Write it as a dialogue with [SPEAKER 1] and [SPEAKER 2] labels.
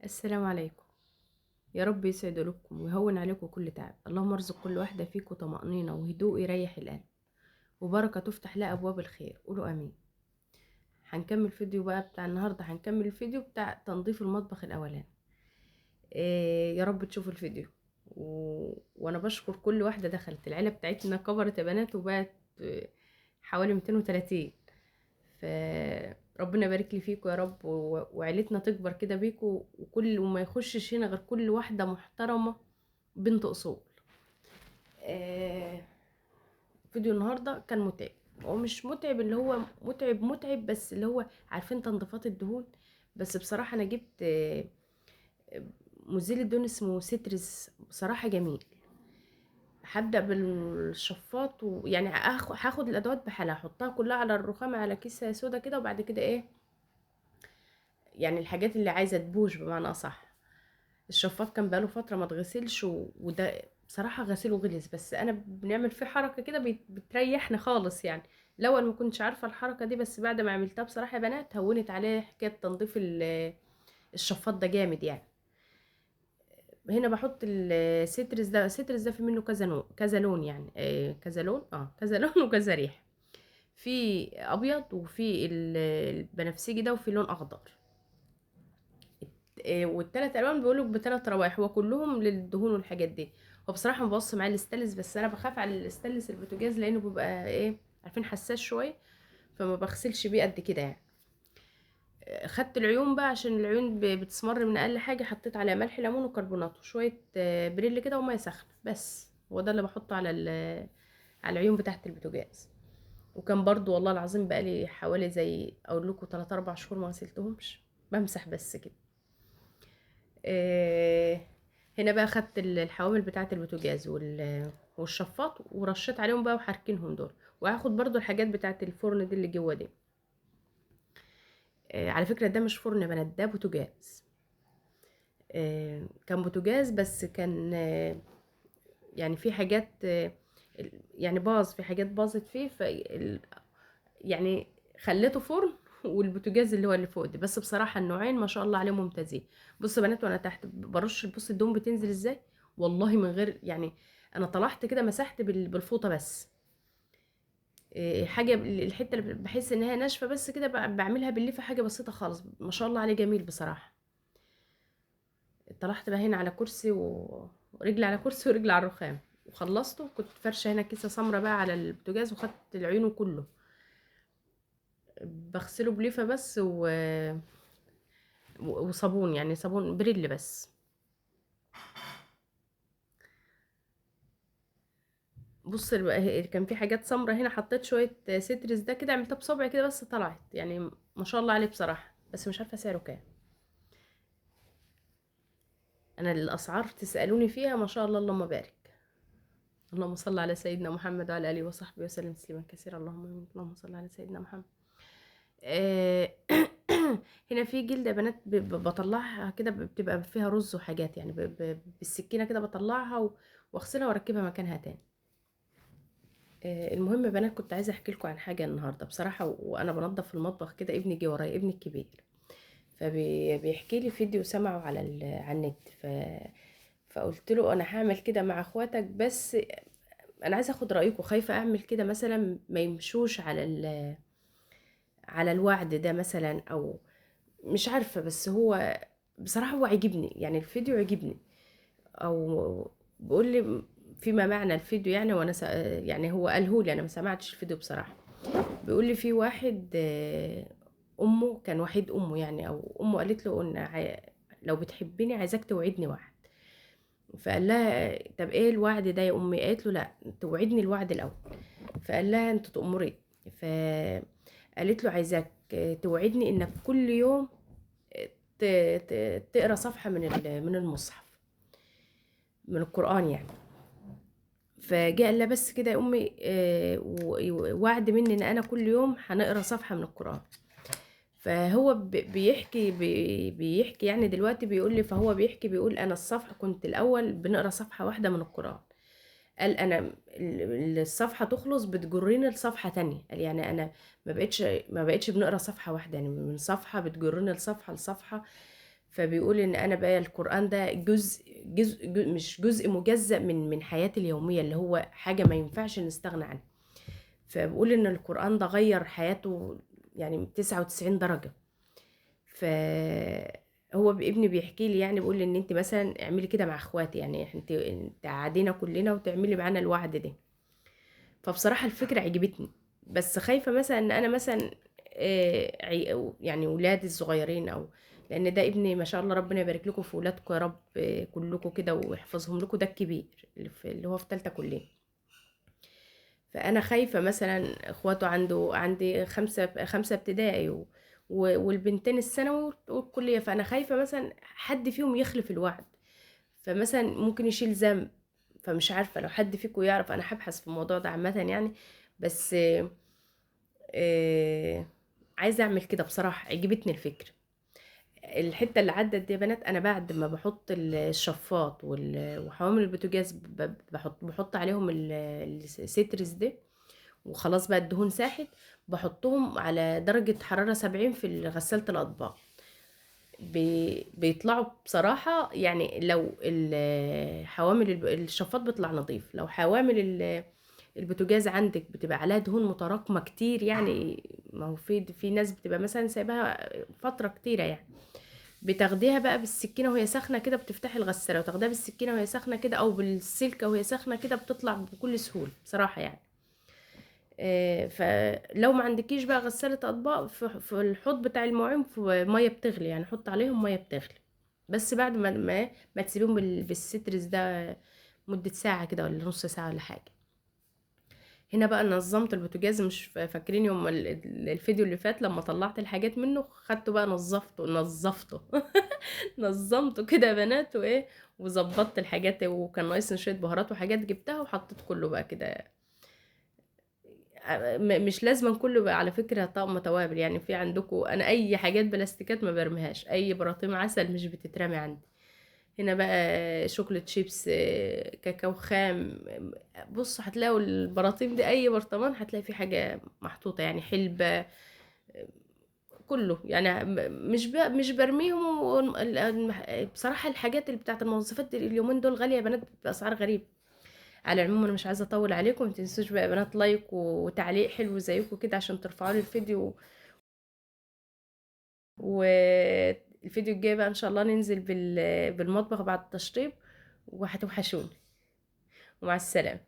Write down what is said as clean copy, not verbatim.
[SPEAKER 1] السلام عليكم. يا رب يسعد قلوبكم ويهون عليكم كل تعب. اللهم ارزق كل واحدة فيكم طمأنينة وهدوء يريح القلب وبركة تفتح لها أبواب الخير. قولوا آمين. هنكمل الفيديو بقى بتاع النهاردة، هنكمل الفيديو بتاع تنظيف المطبخ الأولاني. يا رب تشوفوا الفيديو وأنا بشكر كل واحدة دخلت. العيلة بتاعتنا كبرت يا بنات وبقت حوالي 230. فربنا يبارك لي فيكم يا رب وعيلتنا تكبر كده بيكم، وما يخشش هنا غير كل واحدة محترمة بنت أصول. آه، فيديو النهاردة كان متعب. هو مش متعب اللي هو متعب بس اللي هو عارفين تنظيفات الدهون. بس بصراحة أنا جبت مزيل الدهون اسمه سيترس، بصراحة جميل. هبدأ بالشفاط ويعني هاخد الأدوات بحالها، أحطها كلها على الرخامة على كيس سودا كده، وبعد كده إيه يعني الحاجات اللي عايزة تبوش بمعنى أصح. الشفاط كان بقاله فترة ما اتغسلش وده بصراحة غسيله غلس، بس انا بنعمل فيه حركة كده بتريحني خالص يعني. الاول ما كنتش عارفة الحركة دي، بس بعد ما عملتها بصراحة يا بنات هونت عليه حكاية تنظيف الشفاط ده جامد يعني. هنا بحط السيترس ده. السيترس ده في منه كذا نوع كذا لون يعني، كذا لون كذا لون وكذا ريحة. في ابيض وفي البنفسجي ده وفي لون اخضر. والتلات الوان بيقولوا بتلات روايح، هو كلهم للدهون والحاجات دي. هو بصراحه مبص معايا الاستانلس، بس انا بخاف على الاستانلس البوتاجاز لانه بيبقى ايه عارفين حساس شويه، فما بغسلش بيه قد كده يعني. خدت العيون بقى عشان العيون بتسمر من اقل حاجه، حطيت عليها ملح ليمون وكربونات وشويه بريل كده وميه سخنه، بس هو ده اللي بحطه على العيون بتاعه البوتاجاز. وكان برضو والله العظيم بقالي حوالي زي اقول لكم 3 4 شهور ما غسلتهمش، بمسح بس كده. آه، هنا بقى خدت الحوامل بتاعه البوتاجاز والشفاط ورشيت عليهم بقى وحركينهم دول. وهاخد برضو الحاجات بتاعه الفرن دي اللي جوه دي. على فكرة ده مش فرن يا بنات، ده بوتاجاز. كان بوتاجاز بس كان يعني في حاجات يعني باظ، في حاجات باظت فيه يعني خليته فرن والبوتاجاز اللي هو اللي فوق ده. بس بصراحه النوعين ما شاء الله عليهم ممتازين. بصوا يا بنات وانا تحت برش، بص الدهون بتنزل ازاي والله من غير يعني. انا طلعت كده مسحت بالفوطه بس. حاجه الحته اللي بحس ان هي ناشفه بس كده بعملها بالليفه، حاجه بسيطه خالص ما شاء الله عليه جميل بصراحه. طلعت بقى هنا على كرسي ورجلي على كرسي ورجلي على الرخام وخلصته. كنت فرشه هنا كيسه سمرة بقى على البوتاجاز وخدت العيون كله بغسله بليفه بس وصابون يعني صابون بريل بس. بص كان في حاجات سمرة هنا، حطيت شوية سيترس ده كده عملتها بصبعي كده بس طلعت يعني ما شاء الله عليه بصراحة، بس مش عارفة سعره كام. انا الاسعار تسألوني فيها ما شاء الله اللهم بارك. اللهم صل على سيدنا محمد وعلى اله وصحبه وسلم تسليما كثيرا. اللهم امين. اللهم صل على سيدنا محمد. آه، هنا في جلد يا بنات بطلعها كده بتبقى فيها رز وحاجات يعني بالسكينة كده بطلعها واغسلها واركبها مكانها تاني. المهم يا بنات كنت عايزه احكي لكم عن حاجه النهارده بصراحه، وانا بنظف في المطبخ كده ابني جه ورايا، ابني الكبير، فبيحكي لي فيديو سمعه على النت. فقلت له انا هعمل كده مع اخواتك، بس انا عايزه اخد رايكم، خايفه اعمل كده مثلا ما يمشوش على الوعد ده مثلا، او مش عارفه. بس هو بصراحه هو عجبني يعني الفيديو عجبني، او بيقول لي فيما معنى الفيديو يعني. وانا يعني هو قاله لي، انا ما سمعتش الفيديو بصراحه. بيقول لي في واحد امه كان وحيد امه يعني، او امه قالت له ان لو بتحبني عايزاك توعدني وعد. فقال لها طب ايه الوعد ده يا امي؟ قالت له لا توعدني الوعد الاول. فقال لها انت تأمري. فقالت له عايزاك توعدني انك كل يوم تقرا صفحه من المصحف، من القرآن يعني. فجاء قال لها بس كده يا امي وعد مني ان انا كل يوم هنقرا صفحه من القران. فهو بيحكي يعني دلوقتي بيقول لي، فهو بيحكي بيقول انا الصفحه كنت الاول بنقرا صفحه واحده من القران. قال انا الصفحه تخلص بتجرني لصفحه تانية. قال يعني انا ما بقتش بنقرا صفحه واحده يعني، من صفحه بتجرني لصفحه. فبيقول ان انا بقى القرآن ده جزء مش جزء مجزأ من حياتي اليومية، اللي هو حاجة ما ينفعش نستغنى عنها. فبقول ان القرآن ده غير حياته يعني 99 درجة. فهو ابني بيحكي لي، يعني بيقول لي ان انت مثلا اعملي كده مع اخواتي، يعني انت قعدينا كلنا وتعملي معانا الوعد ده. فبصراحة الفكرة عجبتني، بس خايفة مثلا ان انا مثلا يعني ولادي الصغيرين، او لان ده ابني ما شاء الله، ربنا يبارك لكم في ولادكم يا رب، كلكم كده ويحفظهم لكم، ده الكبير اللي هو في تالتة كلية. فانا خايفة مثلا اخواته عندي خمسة ابتدائي والبنتين الثانوي والكلية، فانا خايفة مثلا حد فيهم يخلف الوعد، فمثلا ممكن يشيل ذنب. فمش عارفة لو حد فيكم يعرف، انا هبحث في الموضوع ده عامة يعني. بس آه، عايزة اعمل كده بصراحة، عجبتني الفكرة. الحتة اللي عدت دي يا بنات، انا بعد ما بحط الشفاط وحوامل البوتاجاز، بحط عليهم السترس ده، وخلاص بقى الدهون ساحت، بحطهم على درجة حرارة 70 في غسالة الأطباق. بيطلعوا بصراحة، يعني لو حوامل الشفاط بيطلع نظيف، لو حوامل البوتاجاز عندك بتبقى عليها دهون متراكمة كتير، يعني ما هو في ناس بتبقى مثلا سايباها فترة كتيرة يعني، بتاخديها بقى بالسكينة وهي سخنة كده، بتفتحي الغسالة وتاخديها بالسكينة وهي سخنة كده، أو بالسلكة وهي سخنة كده، بتطلع بكل سهولة بصراحة يعني. فلو ما عندكيش بقى غسالة اطباق، في الحوض بتاع المواعين في ميه بتغلي، يعني حط عليهم ميه بتغلي، بس بعد ما تسيبيهم بالسترس ده مدة ساعة كده ولا نص ساعة ولا حاجة. هنا بقى نظمت البوتاجاز، مش فاكرين يوم الفيديو اللي فات لما طلعت الحاجات منه، خدته بقى نظفته نظمته كده يا بنات، وايه، وظبطت الحاجات، وكان ناقصني شوية بهارات وحاجات جبتها وحطيت كله بقى كده. مش لازم كله بقى على فكرة طقم توابل، يعني في عندكم، انا اي حاجات بلاستيكات ما برميهاش، اي براطيم عسل مش بتترمي عندي. هنا بقى شوكولات شيبس، كاكاو خام. بص هتلاقوا البراطيم دي، اي برطمان هتلاقي فيه حاجة محطوطة، يعني حلبة، كله يعني. مش برميهم بصراحة الحاجات اللي بتاعت الموظفات اليومين دول غالية يا بنات بأسعار غريبة. على العموم انا مش عايزه اطول عليكم، متنسوش بقى يا بنات لايك وتعليق حلو زيكم كده عشان ترفعوا لي الفيديو. والفيديو الجاي بقى ان شاء الله ننزل بالمطبخ بعد التشطيب، وهتوحشوني. ومع السلامه.